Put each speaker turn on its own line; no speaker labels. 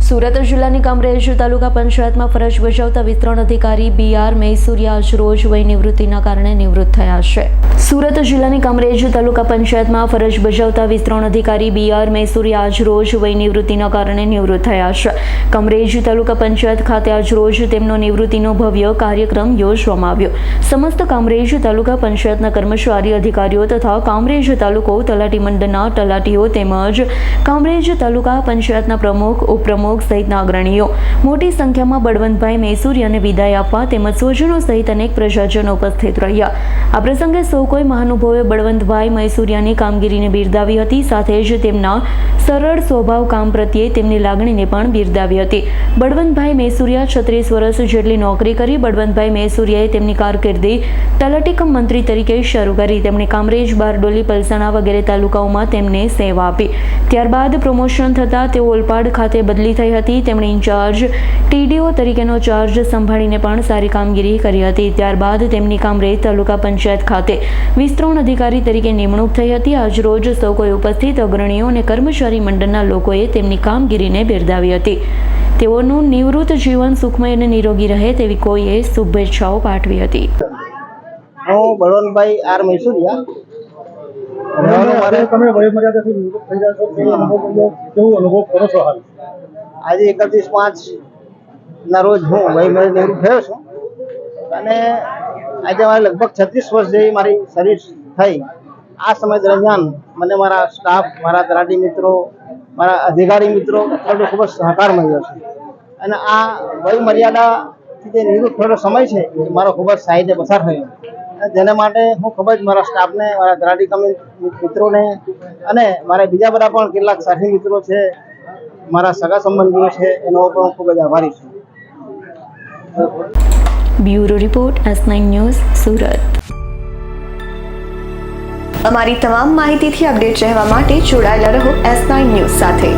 સુરત જિલ્લાની કામરેજ તાલુકા પંચાયતમાં ફરજ બજાવતા વિસ્તરણ અધિકારી BR મૈસુરિયા આજ રોજ વય નિવૃત્તિના કારણે નિવૃત્ત થયા છે। સુરત જિલ્લાની કામરેજ તાલુકા પંચાયતમાં ફરજ બજાવતા વિસ્તરણ અધિકારી BR મૈસુરિયા આજ રોજ વય નિવૃત્તિના કારણે નિવૃત્ત થયા છે। કામરેજ તાલુકા પંચાયત ખાતે આજ રોજ તેમનો નિવૃત્તિનો ભવ્ય કાર્યક્રમ યોજવામાં આવ્યો। સમસ્ત કામરેજ તાલુકા પંચાયતના કર્મચારી અધિકારીઓ તથા કામરેજ તાલુકો તલાટી મંડળના તલાટીઓ તેમજ કામરેજ તાલુકા પંચાયતના પ્રમુખ ઉપપ્રમુખ સહિતના અગ્રણીઓ મોટી સંખ્યામાં બળવંતભાઈ મૈસુરિયાને વિદાય આપવા તેમજ સ્વજનો સહિત અનેક પ્રજાજનો ઉપસ્થિત રહ્યા। આ પ્રસંગે સૌ કોઈ મહાનુભાવોએ બળવંતભાઈ મૈસુરિયાની કામગીરીને બિરદાવી હતી, સાથે જ તેમના સરળ સ્વભાવ કામ પ્રત્યે તેમની લાગણીને પણ બિરદાવી હતી। બળવંતભાઈ મૈસુરિયા 36 વર્ષ જેટલી નોકરી કરી। બળવંતભાઈ મૈસુરિયાએ તેમની કારકિર્દી તલાટી કમ મંત્રી તરીકે શરૂ કરી। તેમણે કામરેજ, બારડોલી, પલસાણા વગેરે તાલુકાઓમાં તેમને સેવા આપી। ત્યારબાદ પ્રમોશન થતાં તેઓ ઓલપાડ ખાતે બદલી થઈ હતી। તેમણે ઇન્ચાર્જ TDO તરીકેનો ચાર્જ સંભાળીને પણ સારી કામગીરી કરી હતી। ત્યારબાદ તેમની કામરેજ તાલુકા પંચાયત ખાતે વિસ્તરણ અધિકારી તરીકે નિમણૂક થઈ હતી। આજ રોજ સૌ કોઈ ઉપસ્થિત અગ્રણીઓ અને કર્મચારી મંડળના લોકોએ તેમની કામગીરીને બિરદાવી હતી। તેઓનું નિવૃત્ત જીવન સુખમય અને નિરોગી રહે તેવી કોઈએ શુભેચ્છાઓ પાઠવી હતી।
હું બળવંતભાઈ R મૈસુરિયા। આજે 31/5 ના રોજ હું નિવૃત્ત થયો છું અને આજે મારે લગભગ 36 વર્ષ જેવી મારી સર્વિસ થઈ। આ સમય દરમિયાન મને મારા સ્ટાફ, મારા તલાટી મિત્રો, મારા અધિકારી મિત્રો ખૂબ જ સહકાર મળ્યો છે અને આ વય મર્યાદાથી જે નિવૃત્ત થયેલો સમય છે એ મારો ખૂબ જ સારી રીતે પસાર થયો। જેના માટે હું ખૂબ જ મારા સ્ટાફને, મારા તલાટી કમ મિત્રોને અને મારા બીજા બધા પણ કેટલાક સાથી મિત્રો છે, મારા સગા સંબંધીઓ છે, એનો પણ ખૂબ જ આભારી છું।
Bureau report S9 news Surat.
અમારી તમામ માહિતીથી અપડેટ રહેવા માટે જોડાયેલા રહો S9 ન્યૂઝ સાથે।